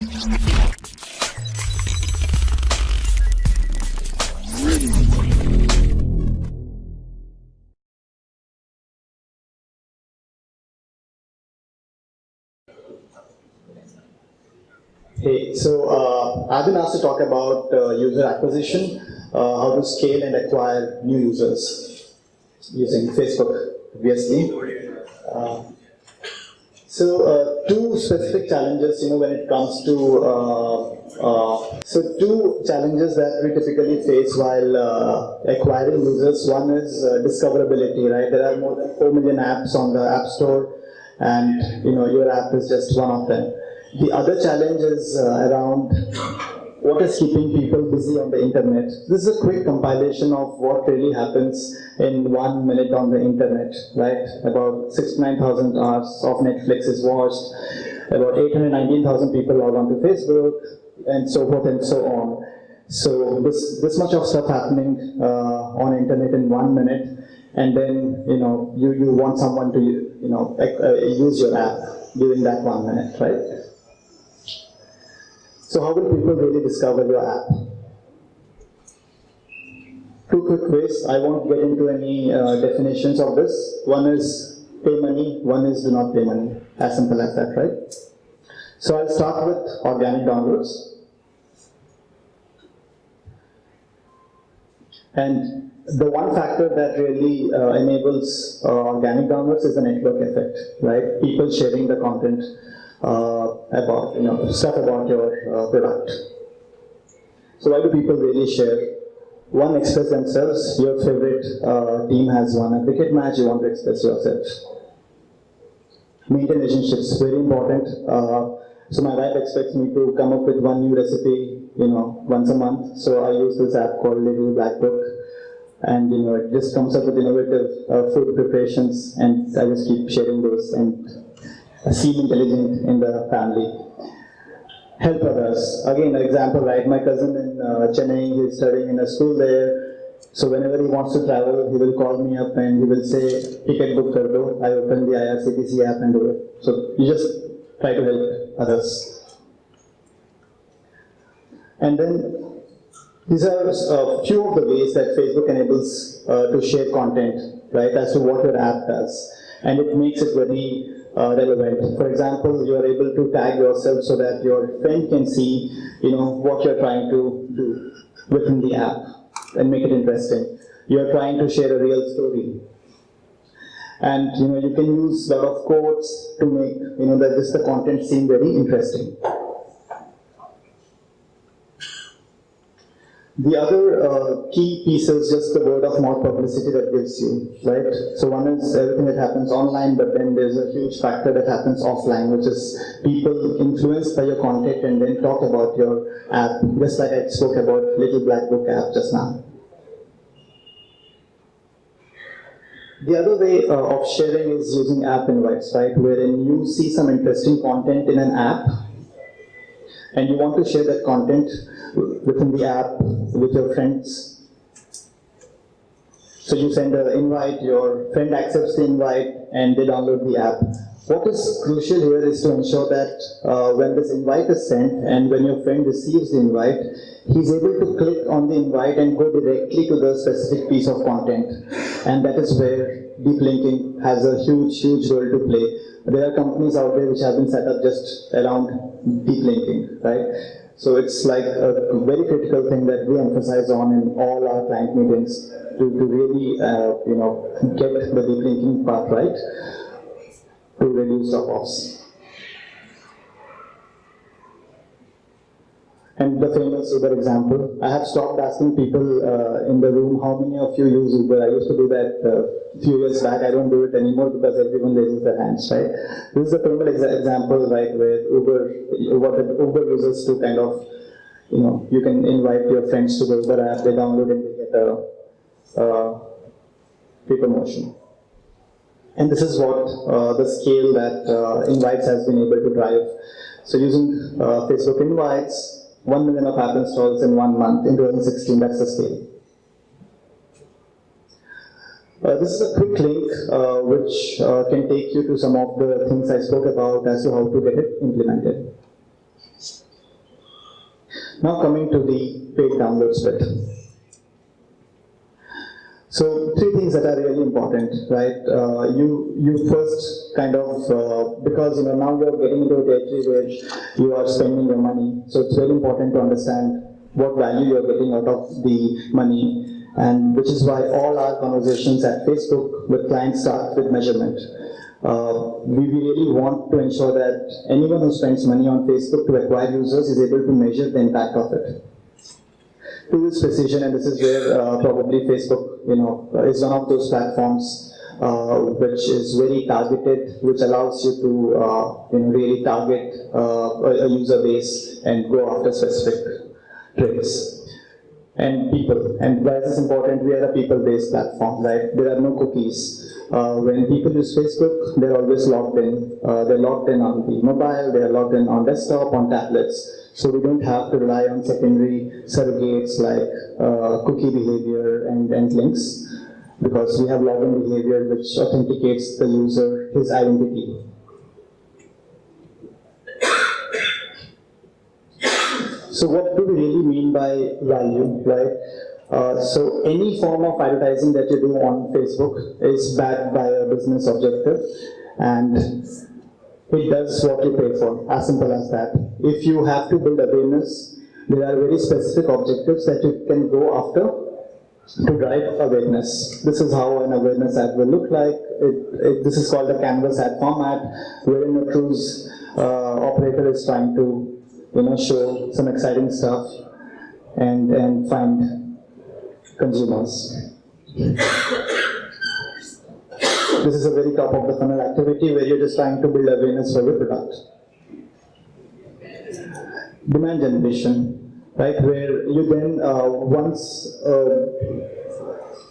Hey, I've been asked to talk about user acquisition, how to scale and acquire new users using Facebook, obviously. Two specific challenges, when it comes to, two challenges that we typically face while acquiring users. One is discoverability, right? There are more than 4 million apps on the App Store, and your app is just one of them. The other challenge is around what is keeping people busy on the internet. This is a quick compilation of what really happens in 1 minute on the internet, right? About 69,000 hours of Netflix is watched, about 819,000 people log on to Facebook, and so forth and so on. So this much of stuff happening on internet in 1 minute, and then you want someone to use your app during that 1 minute, right? So how will people really discover your app? Two quick ways. I won't get into any definitions of this. One is pay money, one is do not pay money. As simple as that, right? So I'll start with organic downloads. And the one factor that really enables organic downloads is the network effect, right? People sharing the content about stuff about your product. So why do people really share? One, express themselves. Your favorite team has won a cricket match, you want to express yourself. Maintain relationships, very important. So my wife expects me to come up with one new recipe, once a month. So I use this app called Little Black Book, and it just comes up with innovative food preparations, and I just keep sharing those and seem intelligent in the family. Help others. Again, an example, right? My cousin in Chennai, he's studying in a school there. So whenever he wants to travel, he will call me up and he will say, ticket book kar do. I open the IRCTC app and do it. So you just try to help others. And then these are a few of the ways that Facebook enables to share content, right, as to what your app does. And it makes it very relevant. For example, you are able to tag yourself so that your friend can see, what you're trying to do within the app and make it interesting. You're trying to share a real story. And you can use a lot of quotes to make the content seem very interesting. The other key piece is just the word of mouth publicity that gives you, right? So one is everything that happens online, but then there's a huge factor that happens offline, which is people influenced by your content and then talk about your app, just like I spoke about Little Black Book app just now. The other way of sharing is using app invites, right? Wherein you see some interesting content in an app, and you want to share that content within the app with your friends. So you send an invite, your friend accepts the invite, and they download the app. What is crucial here is to ensure that when this invite is sent and when your friend receives the invite, he's able to click on the invite and go directly to the specific piece of content. And that is where deep linking has a huge, huge role to play. There are companies out there which have been set up just around deep linking, right? So it's like a very critical thing that we emphasize on in all our client meetings to really, get the deep linking part right to reduce drop-offs. And the famous Uber example, I have stopped asking people in the room how many of you use Uber. I used to do that a few years back. I don't do it anymore because everyone raises their hands, right? This is a famous example, right, where Uber uses to kind of, you can invite your friends to the Uber app, they download and they get a free promotion. And this is what the scale that invites has been able to drive. So using Facebook invites, 1 million of app installs in 1 month in 2016, that's the scale. This is a quick link which can take you to some of the things I spoke about as to how to get it implemented. Now coming to the paid downloads bit. So three things that are really important, right? You first kind of because now you're getting into a territory where you are spending your money. So it's very important to understand what value you're getting out of the money, and which is why all our conversations at Facebook with clients start with measurement. We really want to ensure that anyone who spends money on Facebook to acquire users is able to measure the impact of it. To this precision, and this is where probably Facebook, is one of those platforms which is very targeted, which allows you to really target a user base and go after specific traits. And people, and why is this important? We are a people-based platform, right? There are no cookies. When people use Facebook, they're always logged in. They're logged in on the mobile, they're logged in on desktop, on tablets. So we don't have to rely on secondary surrogates like cookie behavior and links, because we have login behavior which authenticates the user, his identity. So what do we really mean by value, right? So any form of advertising that you do on Facebook is backed by a business objective, and it does what you pay for, as simple as that. If you have to build awareness, there are very specific objectives that you can go after to drive awareness. This is how an awareness ad will look like. This is called a canvas ad format, wherein a cruise operator is trying to show some exciting stuff and find consumers. This is a very top of the funnel activity where you're just trying to build awareness for your product. Demand generation, right? Where you then, once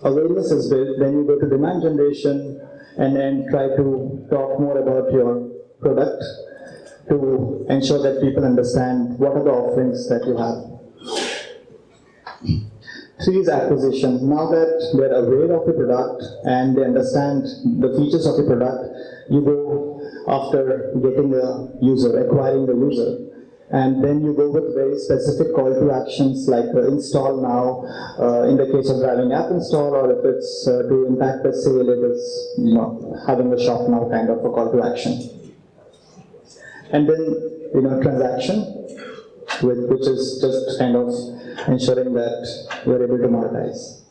awareness is built, then you go to demand generation and then try to talk more about your product to ensure that people understand what are the offerings that you have. Three is acquisition. Now that they're aware of the product and they understand the features of the product, you go after getting a user, acquiring the user. And then you go with very specific call to actions like install now, in the case of driving app install, or if it's to impact the sale, it is having a shop now kind of a call to action. And then transaction, which is just kind of ensuring that you're able to monetize.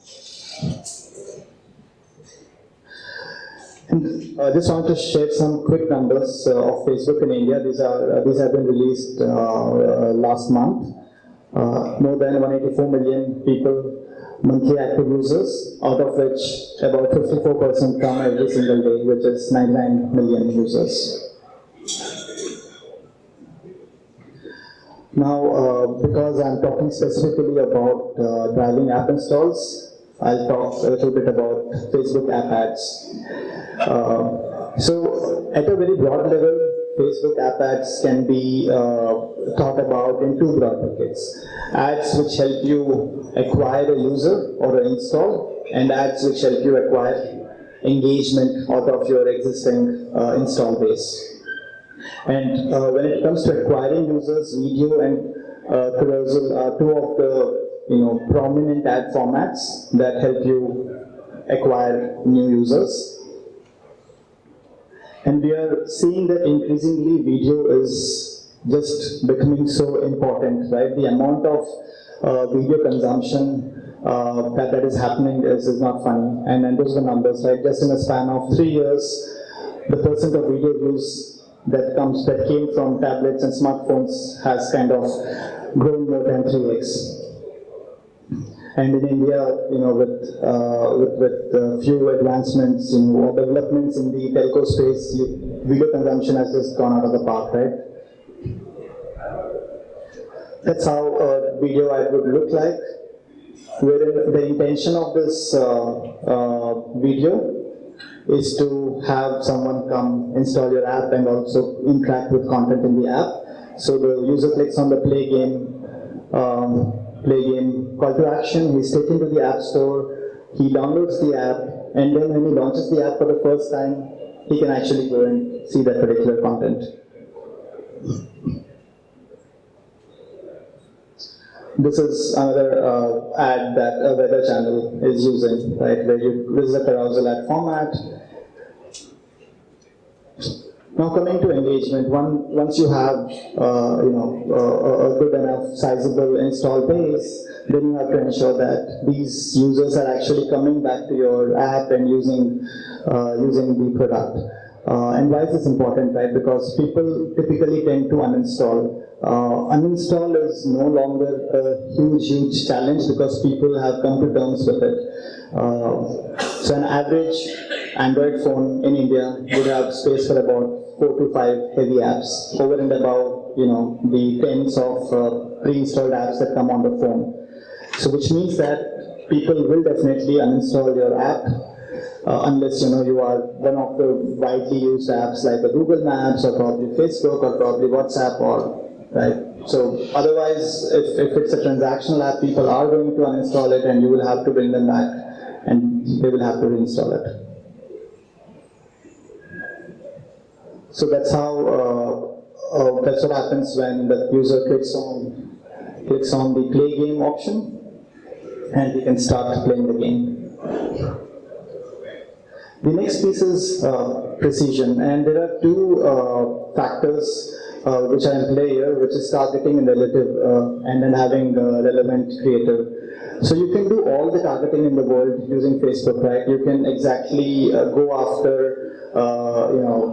And I just want to share some quick numbers of Facebook in India. These have been released last month. More than 184 million people, monthly active users, out of which about 54% come every single day, which is 99 million users. Now, because I'm talking specifically about driving app installs, I'll talk a little bit about Facebook app ads. So, at a very broad level, Facebook app ads can be thought about in two broad buckets. Ads which help you acquire a user or an install, and ads which help you acquire engagement out of your existing install base. And when it comes to acquiring users, video and carousel are two of the prominent ad formats that help you acquire new users. And we are seeing that increasingly video is just becoming so important, right? The amount of video consumption that is happening is not funny. And those are the numbers, right? Just in a span of 3 years, the percent of video views that came from tablets and smartphones has kind of grown more than 3x. And in India, with few advancements, developments in the telco space, video consumption has just gone out of the park, right? That's how a video ad would look like. Wherein the intention of this video is to have someone come install your app and also interact with content in the app. So the user clicks on the play game call to action, he's taken to the app store, he downloads the app, and then when he launches the app for the first time, he can actually go and see that particular content. This is another ad that a weather channel is using, right? Where this is a carousel ad format. Now coming to engagement, once you have a good enough sizable install base, then you have to ensure that these users are actually coming back to your app and using the product. And why is this important, right? Because people typically tend to uninstall. Uninstall is no longer a huge challenge because people have come to terms with it. So an average Android phone in India would have space for about 4 to 5 heavy apps, over and above, the tens of pre-installed apps that come on the phone. So which means that people will definitely uninstall your app unless you are one of the widely used apps like the Google Maps or probably Facebook or probably WhatsApp right. So otherwise, if it's a transactional app, people are going to uninstall it and you will have to bring them back and they will have to reinstall it. So that's how that's what happens when the user clicks on the play game option, and we can start playing the game. The next piece is precision, and there are two factors which are in play here, which is targeting and relative, and then having relevant creative. So you can do all the targeting in the world using Facebook, right? You can exactly go after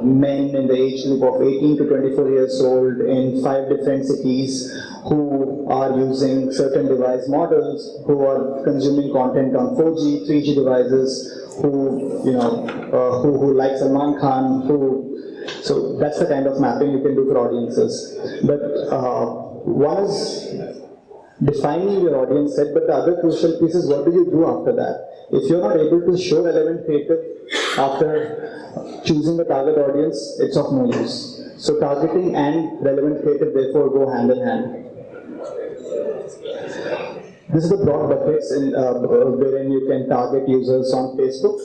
men in the age group of 18 to 24 years old in 5 different cities who are using certain device models, who are consuming content on 4G, 3G devices, who like Salman Khan, so that's the kind of mapping you can do for audiences. But one is defining your audience set, but the other crucial piece is what do you do after that? If you're not able to show relevant creative after choosing the target audience, it's of no use. So targeting and relevant creative therefore go hand in hand. This is the broad buckets wherein you can target users on Facebook.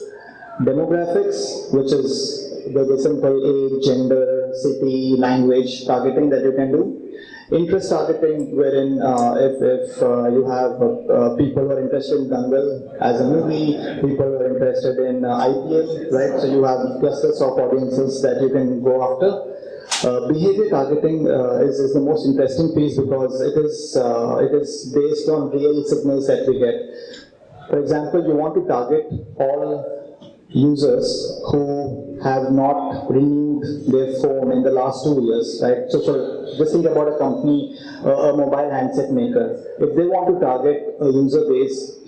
Demographics, which is the simple age, gender, city, language targeting that you can do. Interest targeting, wherein if you have people who are interested in Dangal as a movie, people who are interested in IPL, right? So you have clusters of audiences that you can go after. Behavior targeting is the most interesting piece because it is based on real signals that we get. For example, you want to target all users who have not renewed their phone in the last 2 years, right? So just think about a company, a mobile handset maker. If they want to target a user base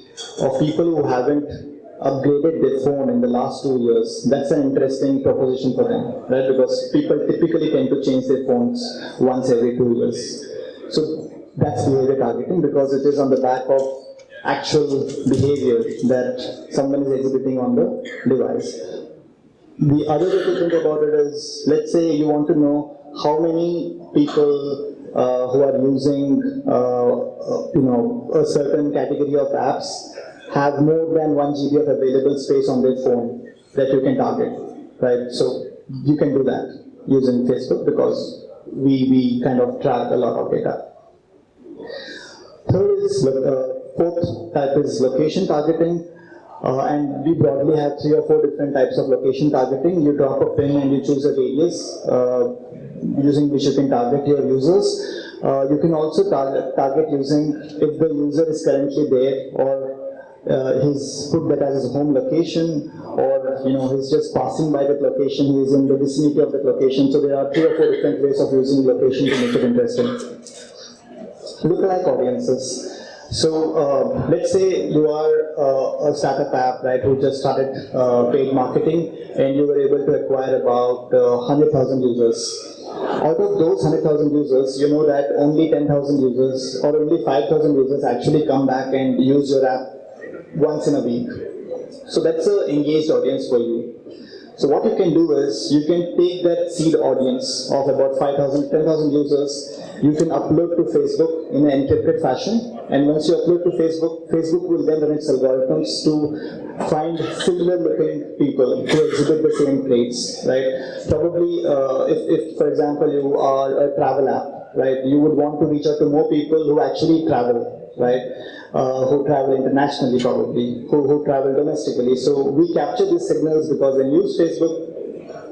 of people who haven't upgraded their phone in the last 2 years, that's an interesting proposition for them, right? Because people typically tend to change their phones once every 2 years. So that's behavior targeting because it is on the back of actual behavior that someone is exhibiting on the device. The other way to think about it is, let's say you want to know how many people who are using a certain category of apps have more than 1 GB of available space on their phone that you can target, right? So you can do that using Facebook because we kind of track a lot of data. Fourth type is location targeting, and we broadly have 3 or 4 different types of location targeting. You drop a pin and you choose a radius using which you can target your users. You can also target using if the user is currently there or he's put that as his home location, or he's just passing by that location, he is in the vicinity of that location. So there are 3 or 4 different ways of using location to make it interesting. Lookalike audiences. So let's say you are a startup app, right, who just started paid marketing, and you were able to acquire about 100,000 users. Out of those 100,000 users, you know that only 10,000 users or only 5,000 users actually come back and use your app once in a week. So that's an engaged audience for you. So what you can do is, you can take that seed audience of about 5,000, 10,000 users, you can upload to Facebook in an encrypted fashion, and once you upload to Facebook, Facebook will then run its algorithms to find similar looking people who exhibit the same traits, right? Probably if for example you are a travel app, right, you would want to reach out to more people who actually travel. right? Who travel internationally probably, who travel domestically. So we capture these signals because when you use Facebook,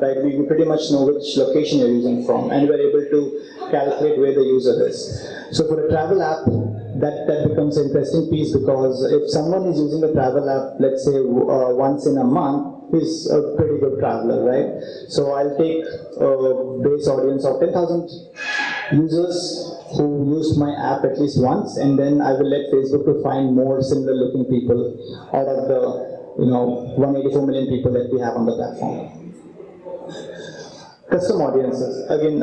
right, we pretty much know which location you're using from, and we're able to calculate where the user is. So for a travel app, that becomes an interesting piece, because if someone is using a travel app, let's say once in a month, he's a pretty good traveler, right? So I'll take a base audience of 10,000 users who used my app at least once, and then I will let Facebook to find more similar looking people out of the 184 million people that we have on the platform. Custom audiences. Again,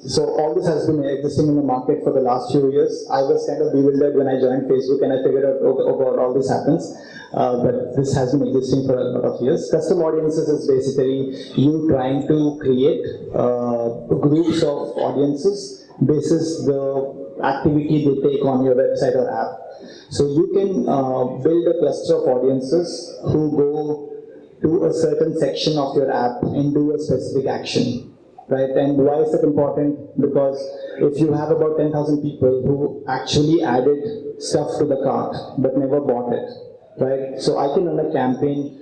so all this has been existing in the market for the last few years. I was kind of bewildered when I joined Facebook and I figured out, oh God, all this happens. But this has been existing for a lot of years. Custom audiences is basically you trying to create groups of audiences basis the activity they take on your website or app. So you can build a cluster of audiences who go to a certain section of your app and do a specific action, right? And why is that important? Because if you have about 10,000 people who actually added stuff to the cart but never bought it, right? So I can run a campaign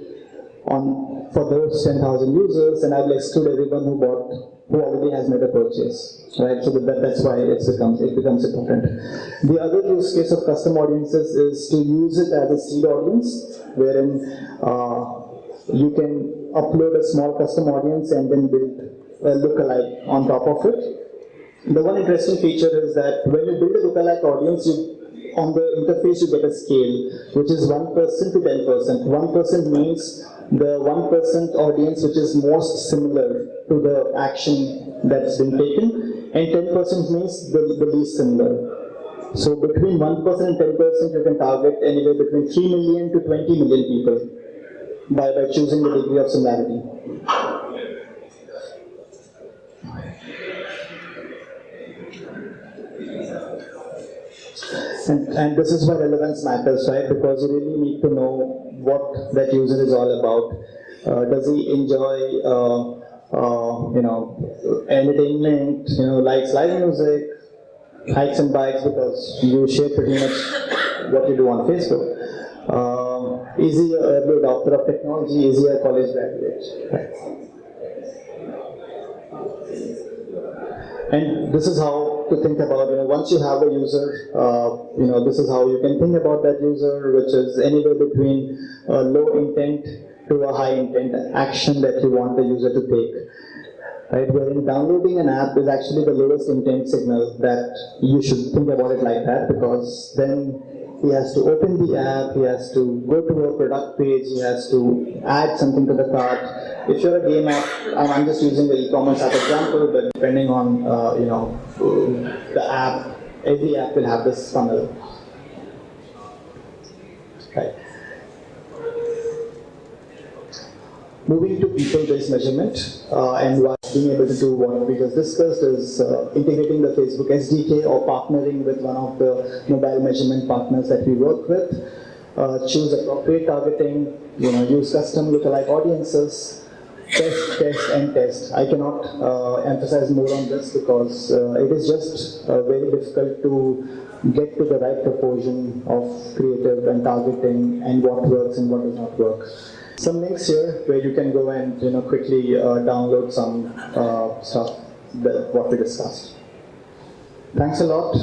for those 10,000 users, and I will exclude everyone who already has made a purchase, right? So that's why it becomes important. The other use case of custom audiences is to use it as a seed audience, wherein you can upload a small custom audience and then build a lookalike on top of it. The one interesting feature is that when you build a lookalike audience, on the interface you get a scale, which is 1% to 10%. 1% means the 1% audience which is most similar to the action that's been taken, and 10% means the least similar. So between 1% and 10%, you can target anywhere between 3 million to 20 million people by choosing the degree of similarity. And this is why relevance matters, right? Because you really need to know what that user is all about. Does he enjoy, entertainment? Likes live music, hikes and bikes, because you share pretty much what you do on Facebook. Is he an early adopter of technology? Is he a college graduate? Right. And this is how to think about, once you have a user, this is how you can think about that user, which is anywhere between a low intent to a high intent action that you want the user to take. Right, wherein downloading an app is actually the lowest intent signal that you should think about it like that, because then he has to open the app, he has to go to a product page, he has to add something to the cart. If you're a game app, I'm just using the e-commerce app example, but depending on the app, every app will have this funnel. Right. Moving to people-based measurement, and why being able to do what we just discussed is integrating the Facebook SDK or partnering with one of the mobile measurement partners that we work with. Choose appropriate targeting, use custom lookalike audiences, test, and test. I cannot emphasize more on this because it is just very difficult to get to the right proportion of creative and targeting and what works and what does not work. Some links here where you can go and quickly download some stuff that what we discussed. Thanks a lot.